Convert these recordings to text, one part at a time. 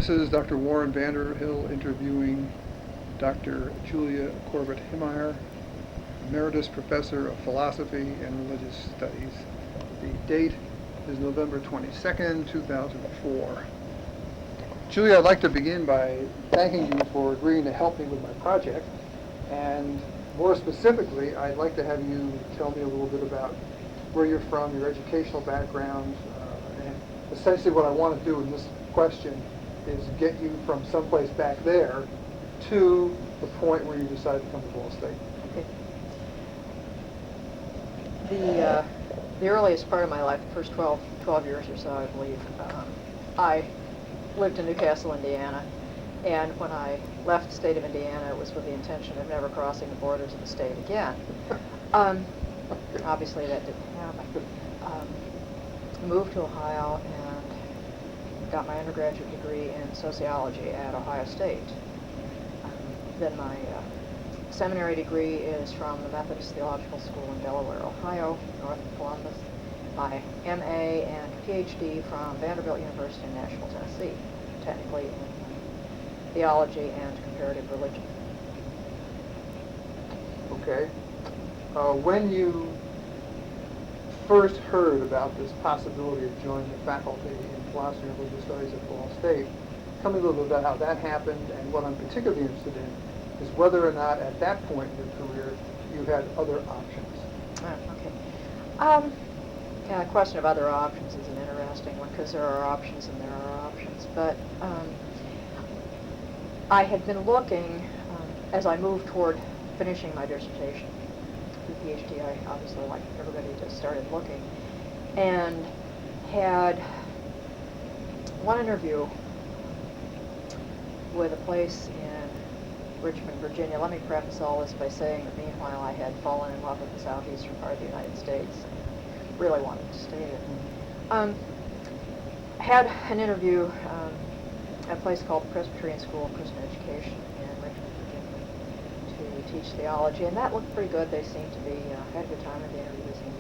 This is Dr. Warren Vander Hill interviewing Dr. Julia Corbett Hemeyer, Emeritus Professor of Philosophy and Religious Studies. The date is November 22nd, 2004. Julia, I'd like to begin by thanking you for agreeing to help me with my project. And more specifically, I'd like to have you tell me a little bit about where you're from, your educational background, and essentially what I want to do in this question is get you from someplace back there to the point where you decide to come to Ball State. Okay. The earliest part of my life, the first 12 years or so, I believe, I lived in Newcastle, Indiana, and when I left the state of Indiana, it was with the intention of never crossing the borders of the state again. Obviously, that didn't happen. Moved to Ohio and got my undergraduate degree in sociology at Ohio State. Then my seminary degree is from the Methodist Theological School in Delaware, Ohio, north of Columbus. My MA and PhD from Vanderbilt University in Nashville, Tennessee, technically in theology and comparative religion. Okay. When you first heard about this possibility of joining the faculty in philosophy and religious studies at Ball State, tell me a little bit about how that happened, and what I'm particularly interested in is whether or not at that point in your career you had other options. Okay. Yeah, the question of other options is an interesting one because there are options and there are options. But I had been looking, as I moved toward finishing my dissertation, the PhD, I obviously, like everybody, just started looking, and had one interview with a place in Richmond, Virginia. Let me preface all this by saying that meanwhile I had fallen in love with the southeastern part of the United States and really wanted to stay there. Had an interview at a place called the Presbyterian School of Christian Education in Richmond, Virginia, to teach theology, and that looked pretty good. They seemed to be, had a good time in the interview. They seemed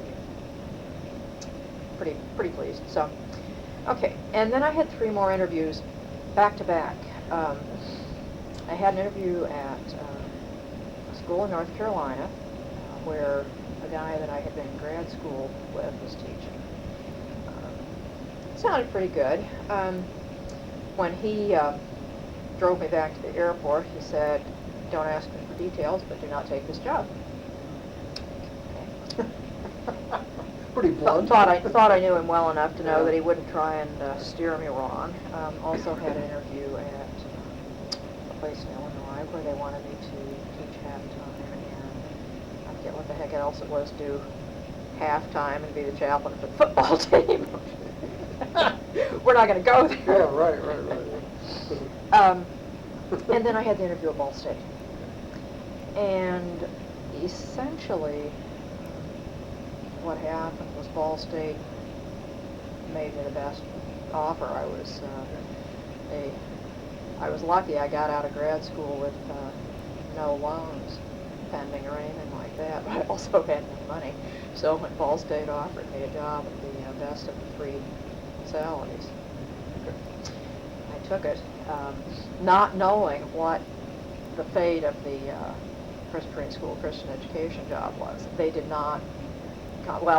to be pretty pleased. So, okay, and then I had 3 more interviews back to back. I had an interview at a school in North Carolina where a guy that I had been in grad school with was teaching. It sounded pretty good. When he drove me back to the airport, he said, "Don't ask me for details, but do not take this job." Okay. Pretty blunt. Thought I knew him well enough to know that he wouldn't try and steer me wrong. Also had an interview at a place in Illinois where they wanted me to teach half-time, and I forget what the heck else it was, do half-time and be the chaplain for the football team. We're not going to go there. Yeah, right. And then I had the interview at Ball State. And essentially, what happened was Ball State made me the best offer. I was lucky. I got out of grad school with no loans pending or anything like that, but I also had no money. So when Ball State offered me a job at the best of the 3 salaries, I took it, not knowing what the fate of the Presbyterian School of Christian Education job was. They did not,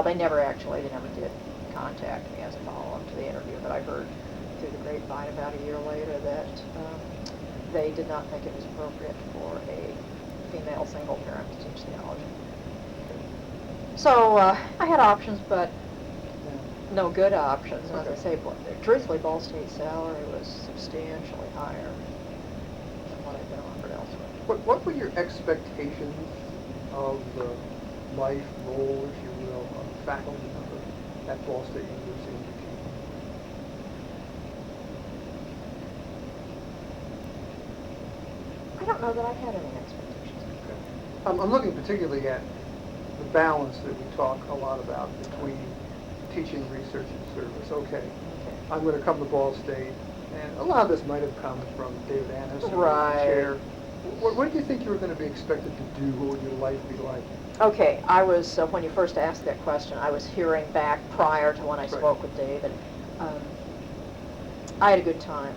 they never did contact me as a follow-up to the interview, but I heard through the grapevine about a year later that they did not think it was appropriate for a female single parent to teach theology. So I had options, but no good options. And as I say, truthfully, Ball State's salary was substantially higher than what I'd been offered elsewhere. What were your expectations of the life, role, if you will, of a faculty member at Ball State University? I don't know that I had any expectations. Okay. I'm looking particularly at the balance that we talk a lot about between teaching, research, and service. Okay. I'm going to come to Ball State, and a lot of this might have come from David Annis, right, the chair. What do you think you were going to be expected to do? What would your life be like? Okay, I was, when you first asked that question, I was hearing back prior to when I spoke with David. I had a good time.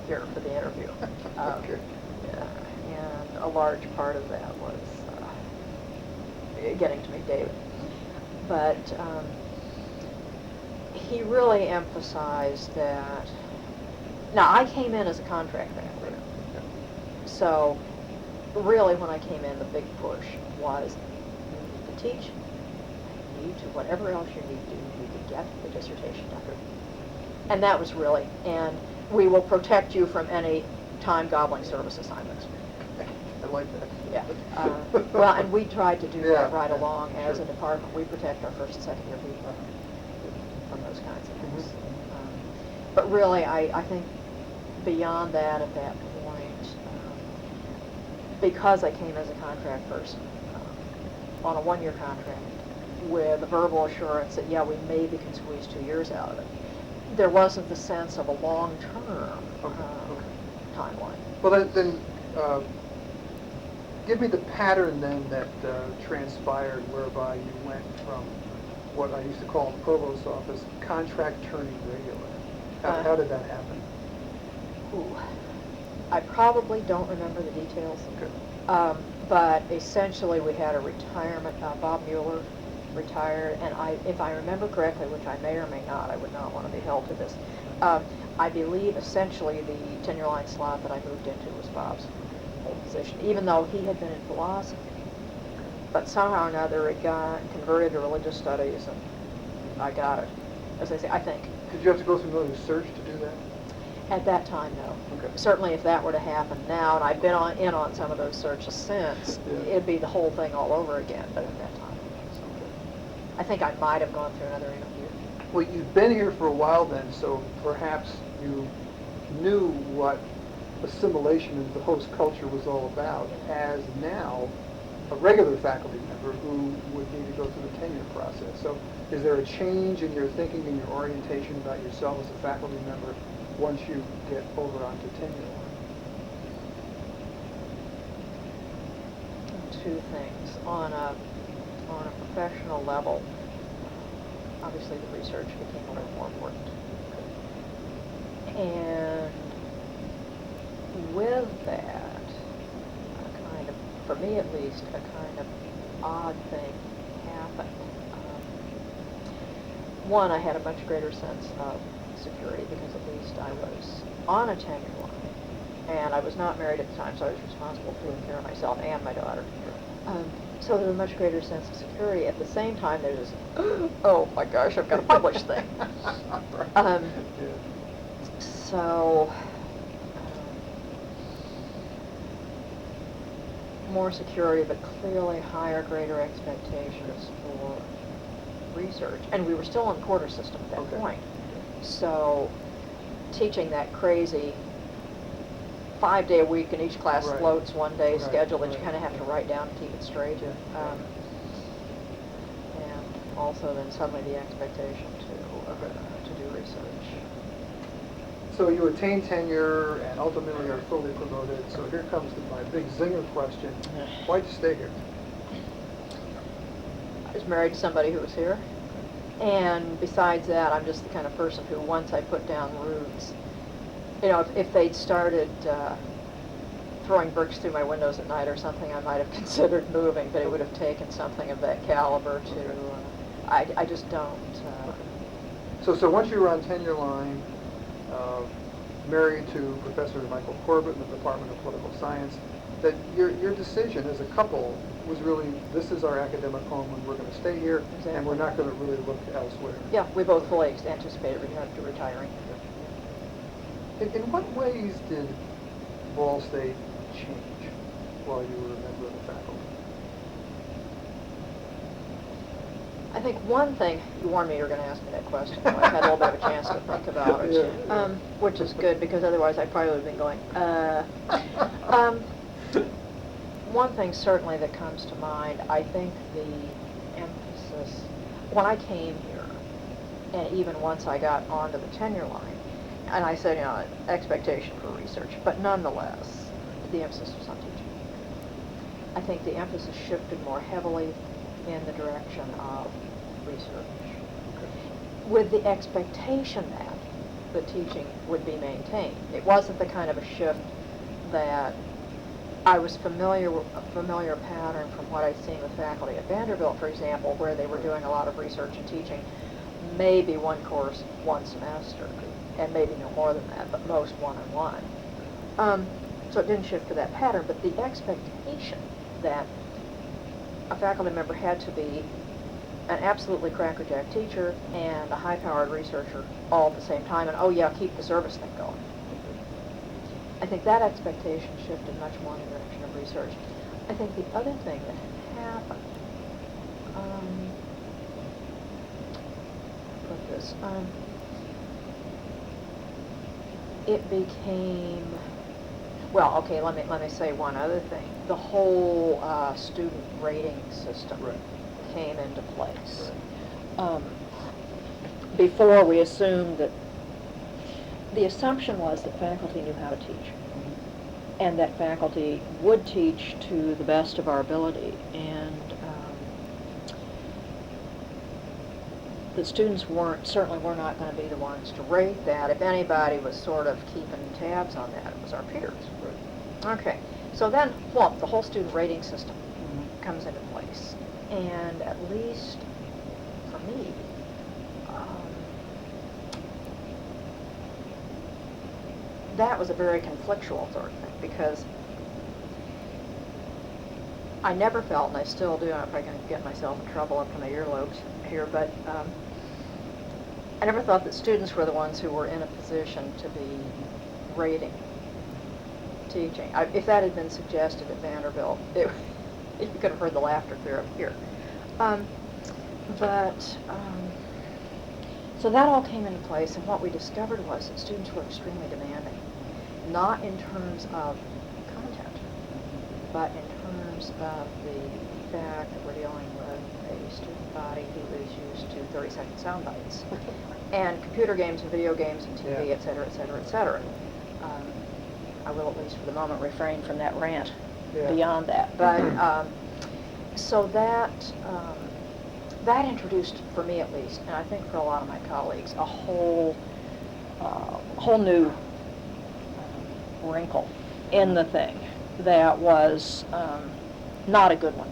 here for the interview. Okay. And a large part of that was getting to meet David. But he really emphasized that. Now, I came in as a contract faculty, so really when I came in, the big push was you need to teach, you need to, whatever else you need to do, you need to get the dissertation done. And that was really, and we will protect you from any time-gobbling service assignments. I like that. Yeah. Well, and we tried to do Yeah, that right yeah, along as a sure. department. We protect our first and second year people from those kinds of things. But really, I think beyond that at that point, because I came as a contract person on a one-year contract with a verbal assurance that, yeah, we maybe can squeeze 2 years out of it, there wasn't the sense of a long-term timeline. Well, then give me the pattern then that transpired whereby you went from what I used to call in the Provost's office, contract turning regular. How did that happen? Ooh, I probably don't remember the details. Okay. But essentially we had a retirement, Bob Mueller retired, and if I remember correctly, which I may or may not, I would not want to be held to this, I believe essentially the tenure line slot that I moved into was Bob's old position, even though he had been in philosophy. But somehow or another it got converted to religious studies, and I got it. As I say, I think. Did you have to go through another search to do that? At that time, no. Okay. Certainly if that were to happen now, and I've been in on some of those searches since, Yeah. it'd be the whole thing all over again, but at that time. So I think I might have gone through another interview. Well, you've been here for a while then, so perhaps you knew what assimilation into the host culture was all about, as now a regular faculty member who would need to go through the tenure process. So is there a change in your thinking and your orientation about yourself as a faculty member once you get over onto tenure? Two things. On a professional level, obviously the research became a little more important. And with that, for me at least, a kind of odd thing happened. One, I had a much greater sense of security because at least I was on a tenure line, and I was not married at the time, so I was responsible for taking care of myself and my daughter. So there was a much greater sense of security. At the same time, there's this, oh my gosh, I've got to publish thing. So, more security, but clearly higher, greater expectations for research. And we were still on the quarter system at that point. So, teaching that crazy 5-day a week and each class floats one day schedule that you kind of have to write down and keep it straight. And also then suddenly the expectation to do research. So you attain tenure and ultimately are fully promoted. So here comes my big zinger question. Why'd you stay here? I was married to somebody who was here. And besides that, I'm just the kind of person who, once I put down roots, you know, if they'd started throwing bricks through my windows at night or something, I might have considered moving, but it would have taken something of that caliber to, I just don't. So once you were on tenure line, married to Professor Michael Corbett in the Department of Political Science, that your decision as a couple was really, this is our academic home and we're going to stay here, and we're not going to really look elsewhere. Yeah, we both fully anticipated retiring. In what ways did Ball State change while you were a member of the faculty? I think one thing, you warned me you were going to ask me that question, so I had a little bit of a chance to think about it, which is good, because otherwise I probably would have been going, One thing certainly that comes to mind, I think the emphasis, when I came here, and even once I got onto the tenure line, and I said, you know, expectation for research, but nonetheless, the emphasis was on teaching. I think the emphasis shifted more heavily in the direction of research, with the expectation that the teaching would be maintained. It wasn't the kind of a shift that I was familiar with, a familiar pattern from what I'd seen with faculty at Vanderbilt, for example, where they were doing a lot of research and teaching, maybe one course, one semester, and maybe no more than that, but most one-on-one. So it didn't shift to that pattern, but the expectation that a faculty member had to be an absolutely crackerjack teacher and a high-powered researcher all at the same time, and oh yeah, keep the service thing going. I think that expectation shifted much more in the direction of research. I think the other thing that happened, it became, well, okay, let me say one other thing. The whole student rating system came into place. Before we assumed that, the assumption was that faculty knew how to teach, and that faculty would teach to the best of our ability, and the students certainly were not going to be the ones to rate that. If anybody was sort of keeping tabs on that, it was our peers. Okay, so then, well, the whole student rating system comes into place, and at least for me, that was a very conflictual sort of thing, because I never felt, and I still do, I'm probably going to get myself in trouble up to my earlobes here, but I never thought that students were the ones who were in a position to be rating teaching. If that had been suggested at Vanderbilt, you could have heard the laughter clear up here. So that all came into place, and what we discovered was that students were extremely demanding, not in terms of content, but in terms of the fact that we're dealing with a student body who is used to 30-second sound bites, and computer games and video games and TV, et cetera, et cetera, et cetera. I will, at least for the moment, refrain from that rant beyond that. But so that introduced, for me at least, and I think for a lot of my colleagues, a whole new wrinkle in the thing that was not a good one.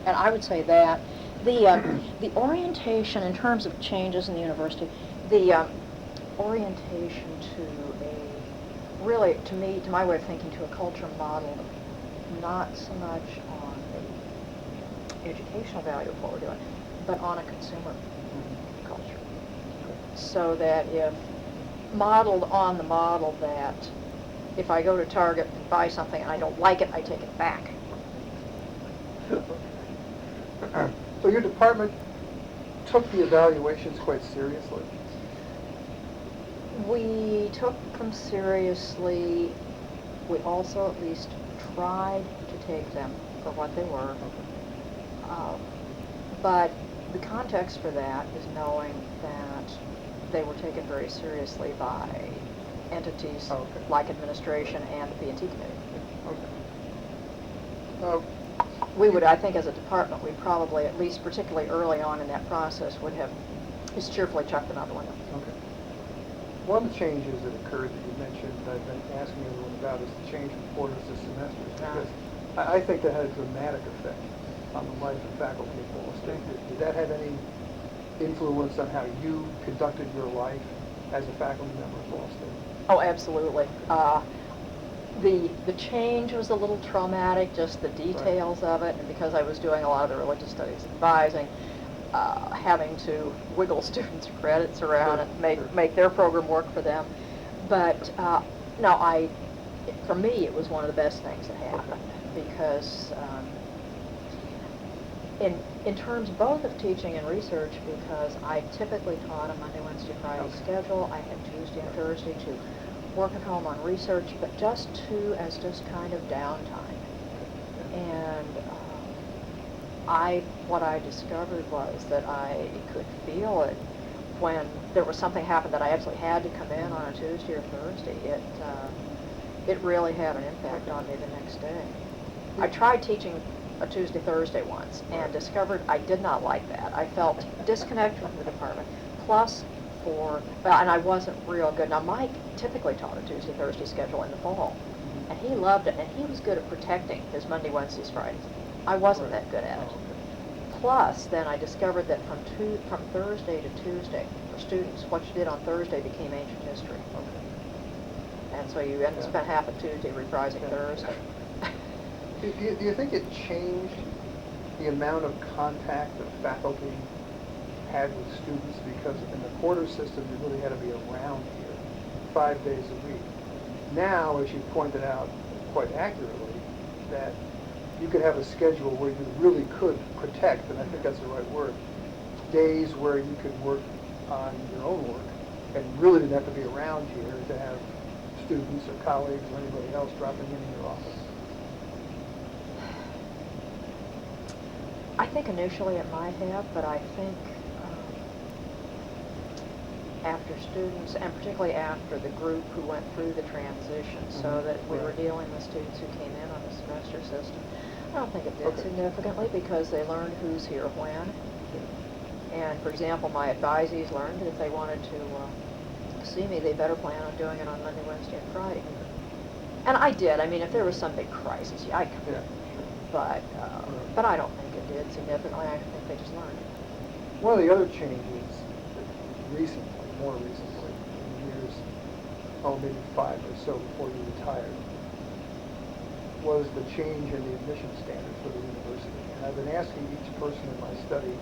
And I would say that the orientation in terms of changes in the university, the orientation to really, to me, to my way of thinking, to a culture modeled not so much on the educational value of what we're doing, but on a consumer culture. So that if modeled on the model that if I go to Target and buy something and I don't like it, I take it back. So your department took the evaluations quite seriously? We took them seriously. We also at least tried to take them for what they were. But the context for that is knowing that they were taken very seriously by entities like administration and the P&T committee. We would, I think, as a department, we probably, at least particularly early on in that process, would have just cheerfully chucked them out the window. Okay. One of the changes that occurred that you mentioned, that I've been asking everyone about, is the change from quarters to semesters. Because I think that had a dramatic effect on the life of faculty at Ball State. Did that have any influence on how you conducted your life as a faculty member at Ball State? Oh, absolutely. The change was a little traumatic, just the details of it, and because I was doing a lot of the religious studies advising, having to wiggle students' credits around and make their program work for them. But no, for me, it was one of the best things that happened, because in terms both of teaching and research, because I typically taught a Monday, Wednesday, Friday schedule. I had Tuesday and Thursday to work at home on research, but just kind of downtime. And what I discovered was that I could feel it when there was something happened that I absolutely had to come in on a Tuesday or Thursday. It really had an impact on me the next day. I tried teaching a Tuesday, Thursday once and discovered I did not like that. I felt disconnected from the department. Plus, and I wasn't real good. Now, Mike typically taught a Tuesday, Thursday schedule in the fall, and he loved it, and he was good at protecting his Monday, Wednesdays, Fridays. I wasn't that good at it. Oh, okay. Plus, then I discovered that from Thursday to Tuesday, for students, what you did on Thursday became ancient history. Okay. And so you end up spent half of Tuesday reprising Thursday. Do you think it changed the amount of contact that faculty had with students? Because in the quarter system, you really had to be around here 5 days a week. Now, as you pointed out quite accurately, that you could have a schedule where you really could protect, and I think that's the right word, days where you could work on your own work and really didn't have to be around here to have students or colleagues or anybody else dropping in your office. I think initially it might have, but I think after students, and particularly after the group who went through the transition, so that we were dealing with students who came in on the semester system, I don't think it did significantly, because they learned who's here when. And for example, my advisees learned that if they wanted to see me, they better plan on doing it on Monday, Wednesday, and Friday. And I did. I mean, if there was some big crisis, I'd come in. But I don't think it did significantly. I think they just learned. One of the other changes recently, more recently, in years, maybe 5 or so before you retired, was the change in the admission standards for the university. And I've been asking each person in my study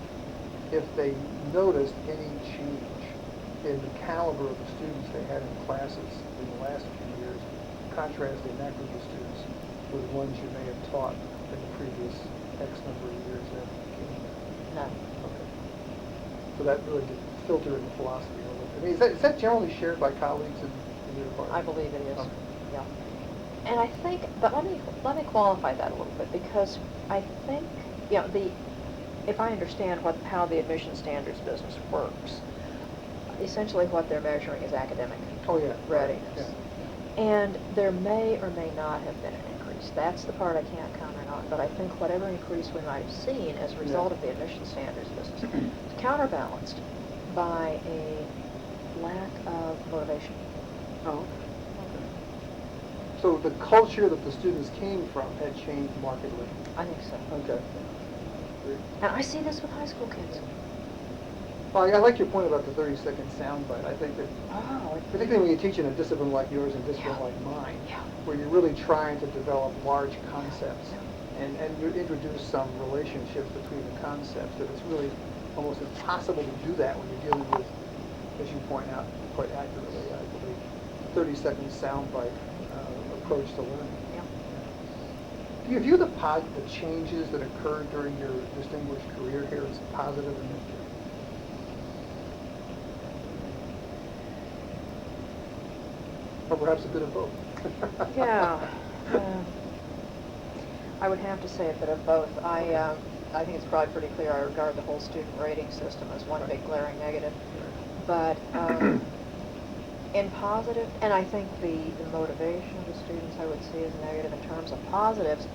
if they noticed any change in the caliber of the students they had in classes in the last few years, contrasting that group of students with ones you may have taught in the previous X number of years after you came here. No. Okay. So that really did filter in the philosophy a little bit. I mean, is that generally shared by colleagues in your department? I believe it is. Okay. Yeah. And I think, but let me qualify that a little bit, because I think, if I understand how the admission standards business works, essentially what they're measuring is academic readiness. Yeah. And there may or may not have been an increase. That's the part I can't comment on, but I think whatever increase we might have seen as a result of the admission standards business is counterbalanced by a lack of motivation. Oh. So the culture that the students came from had changed markedly. I think so. Okay. And I see this with high school kids. Well, I like your point about the 30-second soundbite. I think that, particularly when you teach in a discipline like yours and a discipline like mine, where you're really trying to develop large concepts, and you introduce some relationships between the concepts, that it's really almost impossible to do that when you're dealing with, as you point out quite accurately, I believe, 30-second soundbite approach to learning. Yeah. Do you view the changes that occurred during your distinguished career here as positive and negative? Or perhaps a bit of both? Yeah. I would have to say a bit of both. I think it's probably pretty clear I regard the whole student rating system as one big glaring negative. But in positive, and I think the motivation of the students I would see as negative. In terms of positives,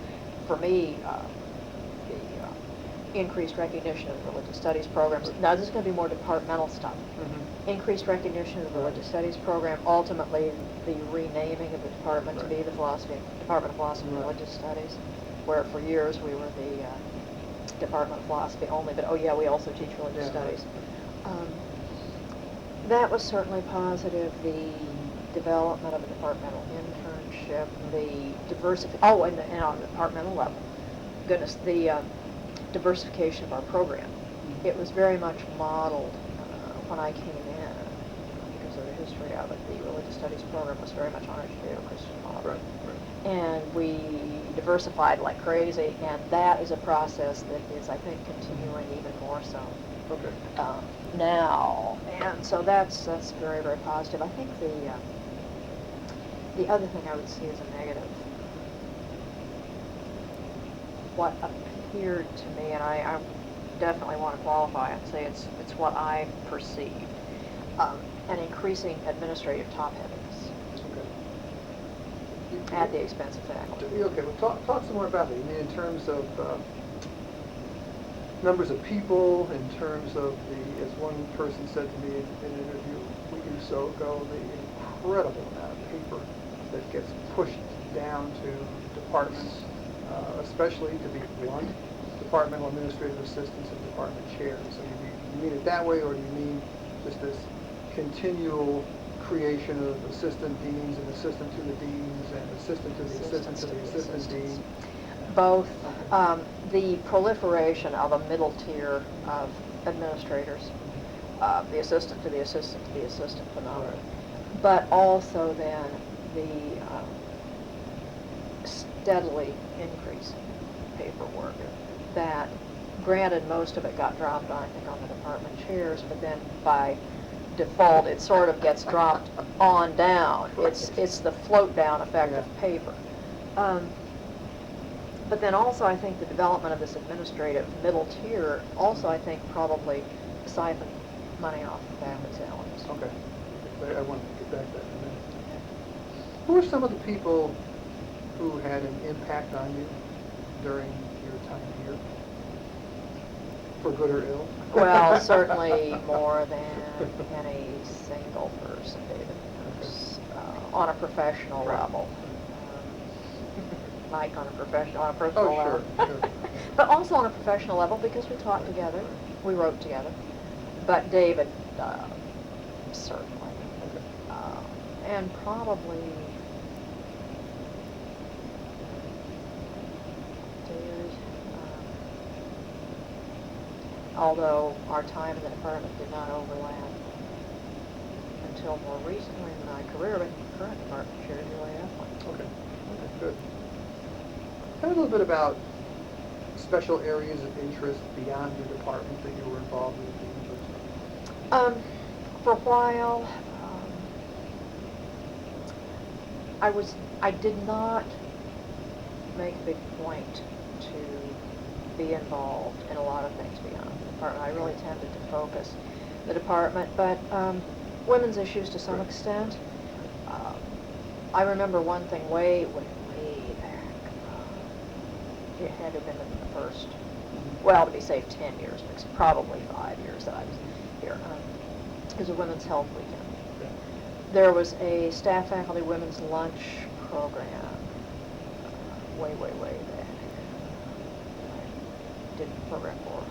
for me, the increased recognition of religious studies programs. Now this is going to be more departmental stuff. Increased recognition of the religious studies program, ultimately the renaming of the department to be the Department of Philosophy and Religious Studies, where for years we were the Department of Philosophy only, but we also teach religious studies. That was certainly positive. The development of a departmental internship, the diversity, and on the departmental level, the diversification of our program. It was very much modeled when I came in, because of the history of it. The religious studies program was very much on a Judeo-Christian model. Right. And we diversified like crazy, and that is a process that is, I think, continuing even more so now. And so that's very, very positive. I think the other thing I would see as a negative, what appeared to me, and I definitely want to qualify and say it's what I perceived, an increasing administrative top-heaviness at the expense of faculty. Okay, well, talk some more about it. I mean, in terms of numbers of people, in terms of as one person said to me in an interview a week or so ago, the incredible amount of paper that gets pushed down to departments, especially, to be blunt, departmental administrative assistants and department chairs. So you mean it that way, or do you mean just this continual creation of assistant deans and assistant to the deans and assistant to the assistant to the assistant dean? Both. The proliferation of a middle tier of administrators, the assistant to the assistant to the assistant phenomenon, Right. but also then the steadily increasing paperwork that, granted, most of it got dropped on, I think, on the department chairs, but then by default it sort of gets dropped on down. It's the float down effect of paper. But then also I think the development of this administrative middle tier also, I think, probably siphoned money off the faculty salaries. Okay. I want to get back to that in a minute. Who are some of the people who had an impact on you during your time here? For good or ill? Well, certainly more than any single person, David knows, on a professional level. Mike on a personal level. Sure. But also on a professional level, because we taught together, we wrote together. But David, certainly. And probably David, although our time in the department did not overlap until more recently in my career, but the current department chair, Julie Eflin. Okay, good. Tell me a little bit about special areas of interest beyond your department that you were involved with at the university. For a while, I did not make a big point to be involved in a lot of things beyond the department. I really tended to focus the department, but women's issues to some extent. I remember one thing way back. It had to have been in the first, well, to be safe, 10 years, but it's probably 5 years that I was here. It was a Women's Health Weekend. There was a staff faculty women's lunch program way back. I did the program for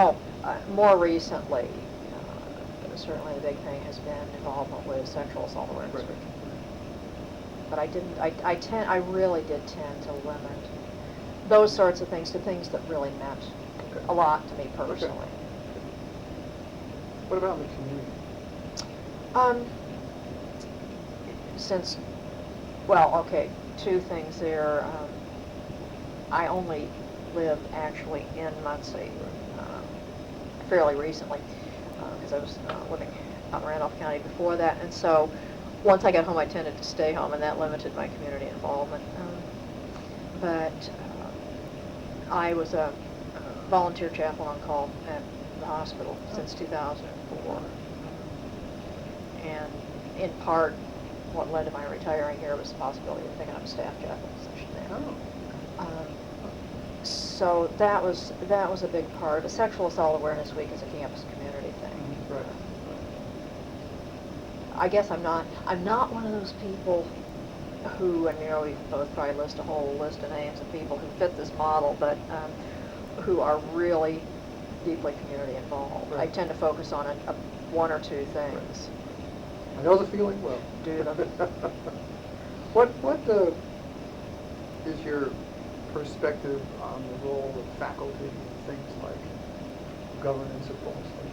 occasionally. More recently, certainly the big thing has been involvement with sexual assault awareness week. But I really did tend to limit those sorts of things to things that really meant a lot to me personally. Okay. What about the community? Two things there. I only lived actually in Muncie fairly recently, because I was living out in Randolph County before that, and so once I got home, I tended to stay home, and that limited my community involvement. But I was a volunteer chaplain on call at the hospital since 2004. And in part, what led to my retiring here was the possibility of picking up a staff chaplain position there. So that was a big part. The Sexual Assault Awareness Week is a campus community thing. Right. I guess I'm not one of those people who, and we both probably list a whole list of names of people who fit this model, but who are really deeply community involved. Right. I tend to focus on one or two things. I know the feeling well. Do them. What is your perspective on the role of faculty in things like governance at Ball State?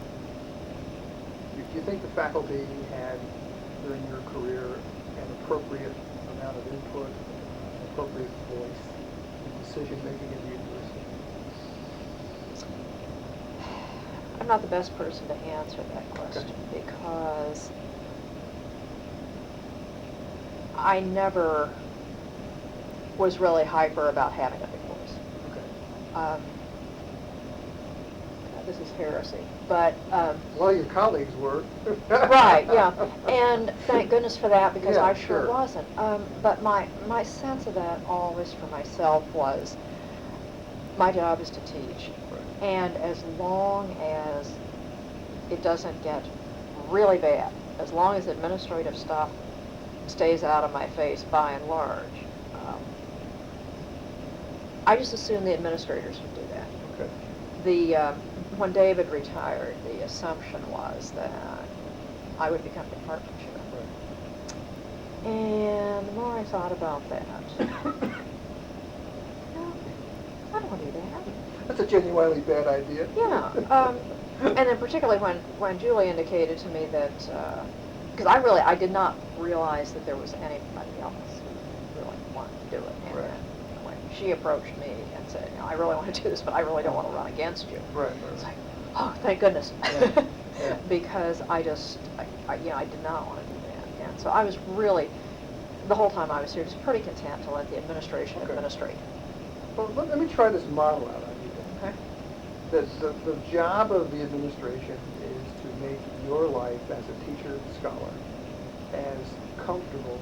Do you think the faculty had, during your career, an appropriate amount of input, an appropriate voice in decision-making at the university? I'm not the best person to answer that question because I never was really hyper about having a big voice. Okay. This is heresy, but a lot of your colleagues were. right, yeah, and thank goodness for that, because Yeah, I sure sure. wasn't. But my sense of that always for myself was My job is to teach. Right. And as long as it doesn't get really bad, as long as administrative stuff stays out of my face by and large, I just assume the administrators would do that. Okay. When David retired, the assumption was that I would become department chair. Right. And the more I thought about that, no, I don't want to do that. That's a genuinely bad idea. Yeah, and then particularly when Julie indicated to me that, because I did not realize that there was anybody else who really wanted to do it. And Right. then when she approached me and said, I really want to do this, but I really don't want to run against you. Right. It's like, oh, thank goodness. Yeah. Yeah. Because I did not want to do that. And so I was really, the whole time I was here, just pretty content to let the administration Okay. administrate. Well, let me try this model out on you then. Okay. The job of the administration is to make your life as a teacher scholar as comfortable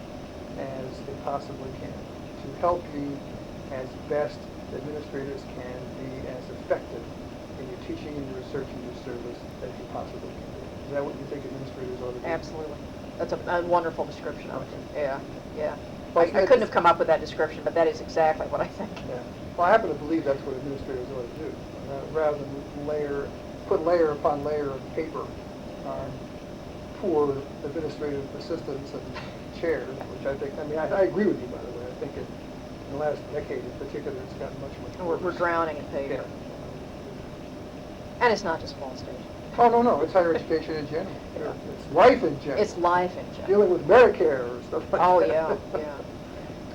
as it possibly can, to help you as best administrators can be as effective in your teaching and your research and your service as you possibly can be. Is that what you think administrators ought to do? Absolutely. That's a wonderful description of it. Okay. Yeah, yeah. Well, I couldn't have come up with that description, but that is exactly what I think. Yeah. Well, I happen to believe that's what administrators ought to do, rather than put layer upon layer of paper on poor administrative assistants and chairs, which I think, I agree with you, by the way. I think in the last decade in particular, it's gotten much, much worse. We're drowning in paper. Yeah. And it's not just Ball State. Oh, no, it's higher education in general. Yeah. It's life in general. It's life in general. Dealing with Medicare or stuff like Oh, that. yeah, yeah.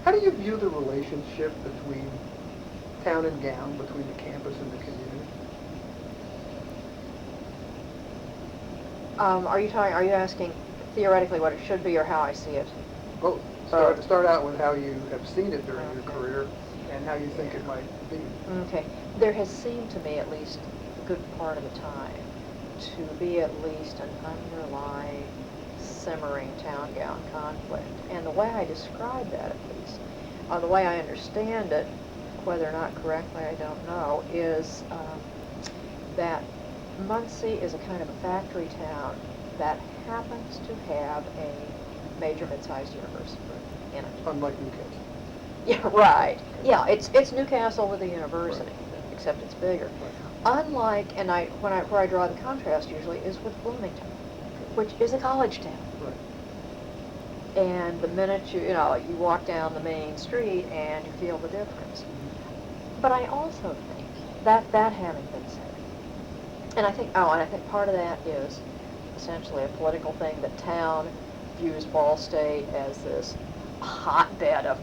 How do you view the relationship between town and gown, between the campus and the community? Are you asking theoretically what it should be or how I see it? Both. Start out with how you have seen it during your career and how you think it might be. Okay. There has seemed to me, at least a good part of the time, to be at least an underlying, simmering town-gown conflict. And the way I describe that, at least, the way I understand it, whether or not correctly, I don't know, is that Muncie is a kind of a factory town that happens to have a major mid-sized university in it. Unlike Newcastle. Yeah, right. Yeah, it's Newcastle with a university, Right. except it's bigger. Right. Unlike, and where I draw the contrast usually is with Bloomington, which is a college town. Right. And the minute you walk down the main street and you feel the difference. But I also think that having been said, and I think part of that is essentially a political thing, that town views Ball State as this hotbed of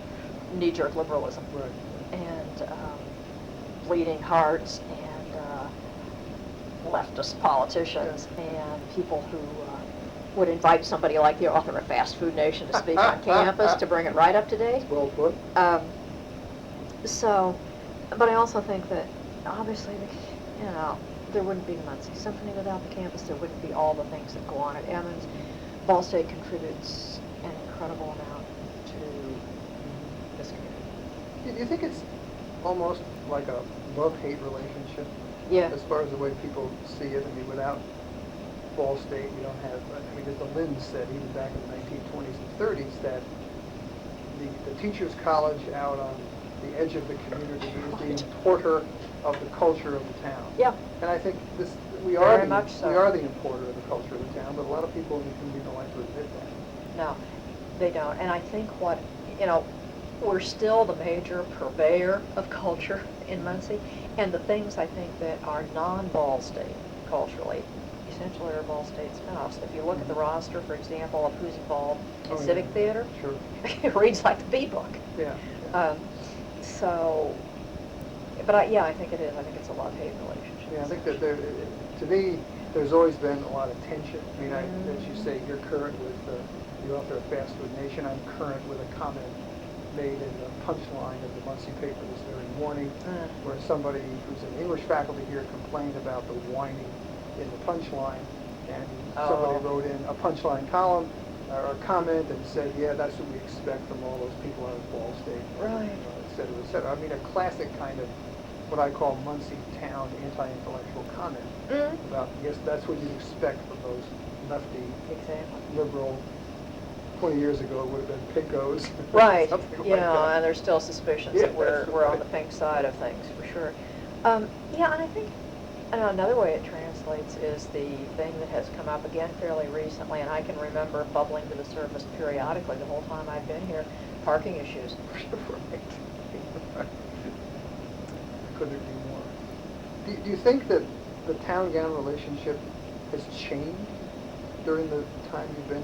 knee-jerk liberalism Right. and bleeding hearts and leftist politicians and people who would invite somebody like the author of Fast Food Nation to speak on campus to bring it right up to date. Well put. But I also think that obviously, there wouldn't be Muncie Symphony without the campus. There wouldn't be all the things that go on at Emmons. Ball State contributes an incredible amount to this community. Do you think it's almost like a love-hate relationship? Yeah. As far as the way people see it, without Ball State, we don't have, as the Lynn said, even back in the 1920s and 30s, that the teachers' college out on the edge of the community is the importer of the culture of the town. Yeah. And I think we Very are much so. the importer of the culture of the town, but a lot of people in the community don't like to admit that. No, they don't. And I think we're still the major purveyor of culture in Muncie. And the things I think that are non-Ball State culturally, essentially are Ball State spin-offs. If you look at the roster, for example, of who's involved in Civic Theater, Sure. it reads like the B-book. Yeah. But I think it is. I think it's a love-hate relationship. Yeah, I think that to me, there's always been a lot of tension. As you say, you're current with the author of Fast Food Nation. I'm current with a comment made in the punchline of the Muncie paper this very morning, where somebody who's in English faculty here complained about the whining in the punchline, and somebody wrote in a punchline column or comment and said, yeah, that's what we expect from all those people out of Ball State. Right. Et cetera, et cetera. A classic kind of what I call Muncie town anti-intellectual comment about, yes, that's what you'd expect from those lefty, Exactly. liberal. 20 years ago, it would have been pinkos. Right, something like you know, that. and there's still suspicions Yeah, that we're that's on right. the pink side of things, for sure. Yeah, and I think another way it translates is the thing that has come up again fairly recently, and I can remember bubbling to the surface periodically the whole time I've been here, parking issues. Right. Couldn't agree more. Do you think that the town-gown relationship has changed during the time you've been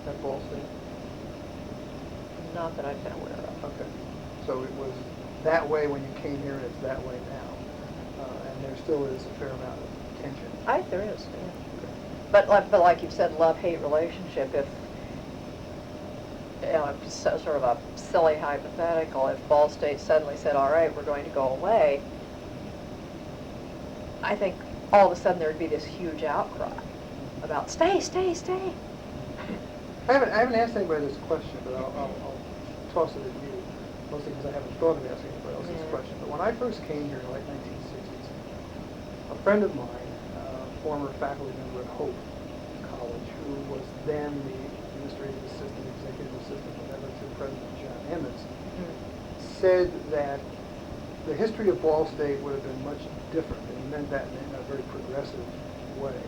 at Ball State? Not that I've been aware of. Okay. So it was that way when you came here, and it's that way now. And there still is a fair amount of tension. I think there is, yeah. Okay. But like you've said, love-hate relationship, if, you know, it's sort of a silly hypothetical, if Ball State suddenly said, all right, we're going to go away, I think all of a sudden there'd be this huge outcry about stay, stay, stay. I haven't asked anybody this question, but I'll toss it at you, mostly because I haven't thought of asking anybody else this question. But when I first came here in the late 1960s, a friend of mine, former faculty member at Hope College, who was then the administrative assistant, executive assistant, whatever, to President John Emeritus, said that the history of Ball State would have been much different, and he meant that in a very progressive way,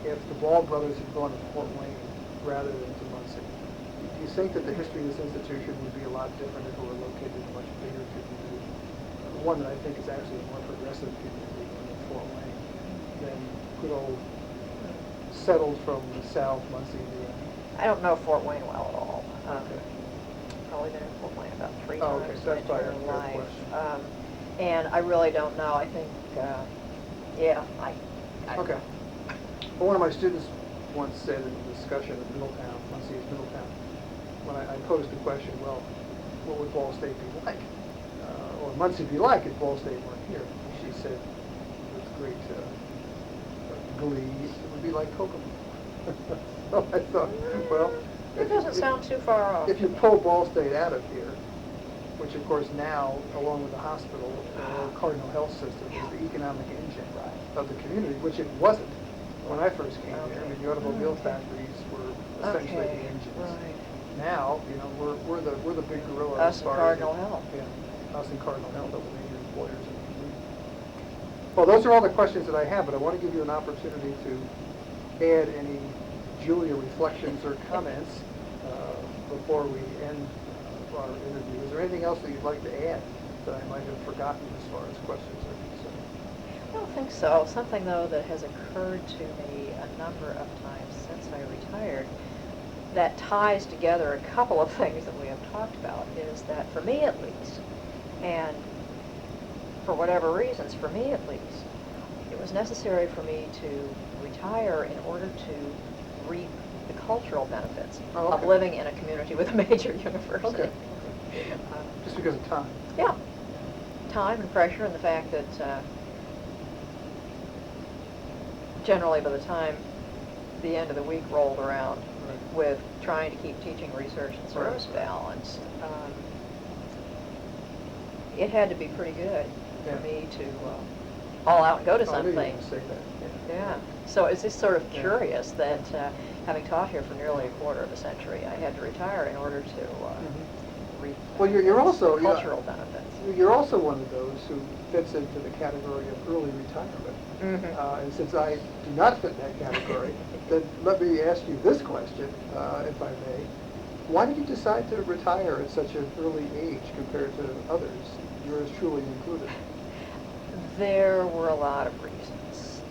if the Ball brothers had gone to Fort Wayne rather than to Muncie. Do you think that the history of this institution would be a lot different if it were located in a much bigger community? One that I think is actually a more progressive community than Fort Wayne than good old settled from the South, Muncie, Indiana. I don't know Fort Wayne well at all. Okay. Probably been in Fort Wayne about 3 Oh, times okay, so in my that's probably a entire fair life. question. And I really don't know. I think, yeah, I don't Okay. know. Well, one of my students once said in a discussion of Middletown, Muncie's Middletown, when I posed the question, well, what would Ball State be like? Or Muncie be like if Ball State weren't here? She said, with great glee, it would be like Kokomo. So I thought, well... It doesn't sound too far off. If you pull Ball State out of here, which of course now, along with the hospital, Cardinal Health System, is the economic engine of the community, which it wasn't when I first came here. I mean, the automobile factories were essentially the engines. Right. Now, you know, we're the big gorilla. Us as and far Cardinal as, Health. Yeah, us and Cardinal Health are the major employers in the community. Well, those are all the questions that I have, but I want to give you an opportunity to add any Julia reflections or comments before we end our interview. Is there anything else that you'd like to add that I might have forgotten as far as questions are concerned? I don't think so. Something, though, that has occurred to me a number of times since I retired that ties together a couple of things that we have talked about is that, for me at least, and for whatever reasons, for me at least, it was necessary for me to retire in order to reap the cultural benefits of living in a community with a major university. Okay. Just because of time. Yeah. Time and pressure and the fact that generally by the time the end of the week rolled around with trying to keep teaching, research, and service balanced, it had to be pretty good for me to haul out and go to I knew you were something. going to say that. Yeah. So it's just sort of curious that having taught here for nearly a quarter of a century, I had to retire in order to reap Well, you're also cultural benefits. You're also one of those who fits into the category of early retirement. And since I do not fit in that category, then let me ask you this question, if I may. Why did you decide to retire at such an early age compared to others, yours truly included? There were a lot of reasons,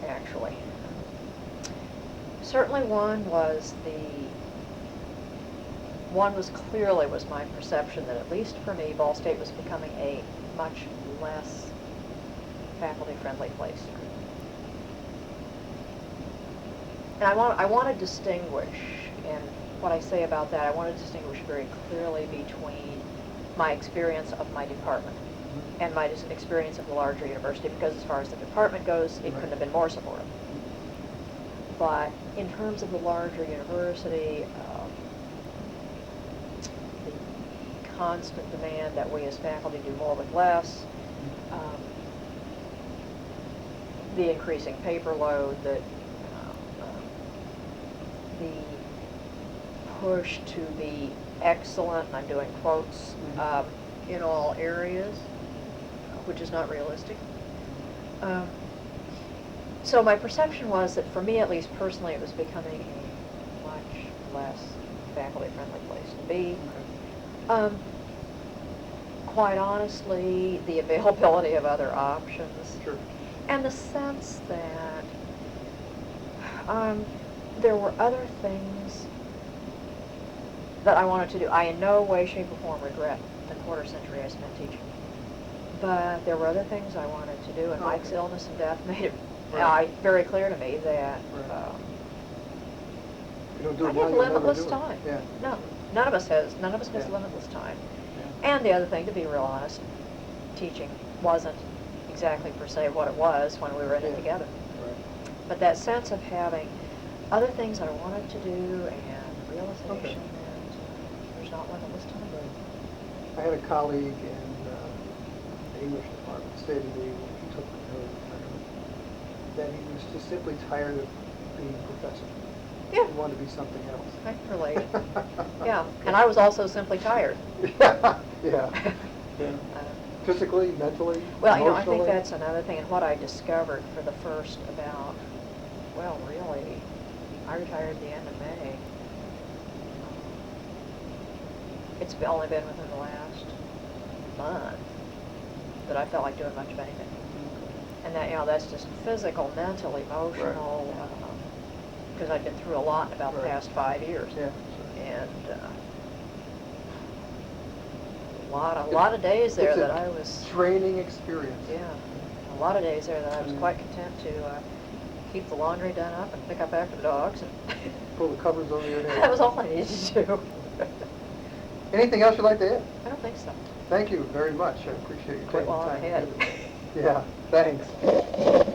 actually. Certainly one was clearly my perception that, at least for me, Ball State was becoming a much less faculty-friendly place. And I want to distinguish, and what I say about that, I want to distinguish very clearly between my experience of my department and my experience of the larger university, because as far as the department goes, it couldn't have been more supportive. But in terms of the larger university, the constant demand that we as faculty do more with less, the increasing paper load, that the push to be excellent, and I'm doing quotes, in all areas, which is not realistic. So my perception was that, for me at least personally, it was becoming a much less faculty-friendly place to be. Quite honestly, the availability of other options, Sure. and the sense that there were other things that I wanted to do. I in no way, shape, or form regret the quarter century I spent teaching. But there were other things I wanted to do, and Mike's illness and death made it very clear to me that You don't do I it now, have you'll never limitless do it. time. Yeah. No, none of us has Yeah. limitless time. Yeah. And the other thing, to be real honest, teaching wasn't exactly per se what it was when we were in it Yeah. together. Right. But that sense of having other things I wanted to do, and the realization that there's not limitless time. I had a colleague in the English department say to me when he took early retirement that he was just simply tired of being a professor. Yeah. He wanted to be something else. I can relate. Yeah, and I was also simply tired. Yeah. Yeah. Yeah. Physically, mentally, Well, you know, I think emotionally? that's another thing, and what I discovered for the first about, well, really, I retired at the end of May. It's only been within the last month that I felt like doing much of anything. And that, you know, that's just physical, mental, emotional, because I've been through a lot in about the past 5 years. Yeah. And a lot of days there that I was... training experience. Yeah, a lot of days there that I was quite content to keep the laundry done up and pick up after the dogs. And Pull the covers over your head. that was all I needed to do. Anything else you'd like to add? I don't think so. Thank you very much. I appreciate you Quit taking while I'm time to ahead. do this. Yeah, thanks.